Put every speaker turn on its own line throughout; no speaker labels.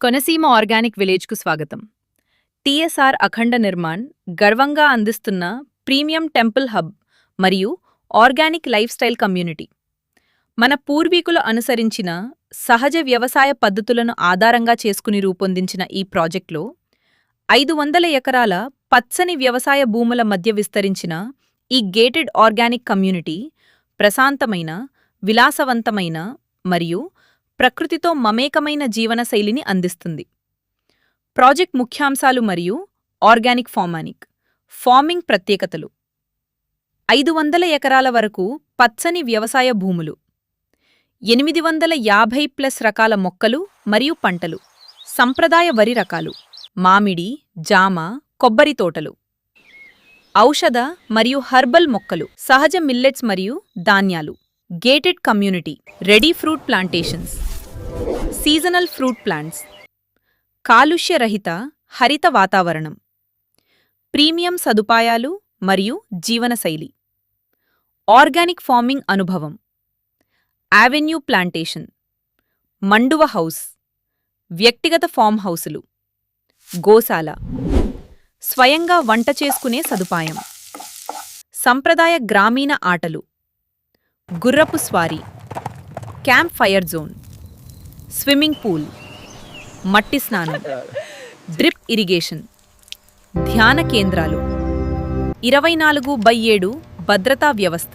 Konaseema organic విలేజ్కు స్వాగతం. TSR అఖండ నిర్మాణ్ గర్వంగా అందిస్తున్న ప్రీమియం టెంపుల్ హబ్ మరియు ఆర్గానిక్ లైఫ్ స్టైల్ కమ్యూనిటీ. మన పూర్వీకులు అనుసరించిన సహజ వ్యవసాయ పద్ధతులను ఆధారంగా చేసుకుని రూపొందించిన ఈ ప్రాజెక్టులో 500 ఎకరాల పచ్చని వ్యవసాయ భూముల మధ్య విస్తరించిన ఈ గేటెడ్ ఆర్గానిక్ కమ్యూనిటీ ప్రశాంతమైన, విలాసవంతమైన మరియు ప్రకృతితో మమేకమైన జీవనశైలిని అందిస్తుంది. ప్రాజెక్ట్ ముఖ్యాంశాలు మరియు ఆర్గానిక్ ఫార్మింగ్ ప్రత్యేకతలు. 500 ఎకరాల వరకు పచ్చని వ్యవసాయ భూములు, 850+ రకాల మొక్కలు మరియు పంటలు, సంప్రదాయ వరి రకాలు, మామిడి, జామ, కొబ్బరి తోటలు, ఔషధ మరియు హర్బల్ మొక్కలు, సహజ మిల్లెట్స్ మరియు ధాన్యాలు. Gated community, ready fruit plantations, seasonal fruit plants, కాలుష్యరహిత హరిత వాతావరణం, ప్రీమియం సదుపాయాలు మరియు జీవనశైలి. ఆర్గానిక్ ఫార్మింగ్ అనుభవం, యావెన్యూ ప్లాంటేషన్, మండువ హౌస్, వ్యక్తిగత ఫామ్ హౌసులు, గోశాల, స్వయంగా వంట చేసుకునే సదుపాయం, సంప్రదాయ గ్రామీణ ఆటలు, గుర్రపు స్వారీ, camp fire zone, swimming pool, మట్టి స్నానం, డ్రిప్ ఇరిగేషన్, ధ్యాన కేంద్రాలు, 24/7 భద్రతా వ్యవస్థ,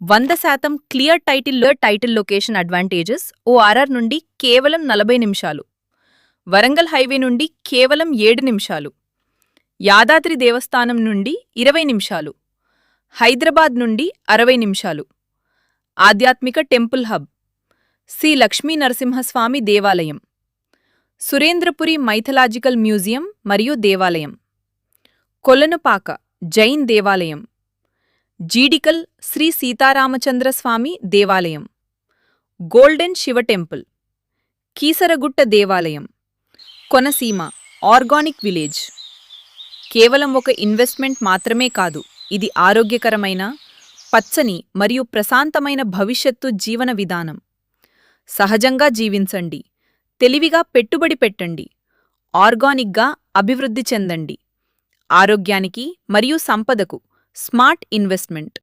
100% clear title location advantages. ORR నుండి కేవలం 40 నిమిషాలు, వరంగల్ హైవే నుండి కేవలం 7 నిమిషాలు, యాదాద్రి దేవస్థానం నుండి 20 నిమిషాలు, హైదరాబాద్ నుండి 60 నిమిషాలు. ఆధ్యాత్మిక టెంపుల్ హబ్, శ్రీ లక్ష్మీ నరసింహస్వామి దేవాలయం, సురేంద్రపురి మైథలాజికల్ మ్యూజియం మరియు దేవాలయం, కొలనుపాక జైన్ దేవాలయం, జీడికల్ శ్రీ సీతారామచంద్రస్వామి దేవాలయం, గోల్డెన్ శివ టెంపుల్, కీసరగుట్ట దేవాలయం. కొనసీమ ఆర్గానిక్ విలేజ్ కేవలం ఒక ఇన్వెస్ట్మెంట్ మాత్రమే కాదు, ఇది ఆరోగ్యకరమైన, పచ్చని మరియు ప్రశాంతమైన భవిష్యత్తు జీవన విధానం. సహజంగా జీవించండి, తెలివిగా పెట్టుబడి పెట్టండి, ఆర్గానిక్గా అభివృద్ధి చెందండి. ఆరోగ్యానికి మరియు సంపదకు స్మార్ట్ ఇన్వెస్ట్మెంట్.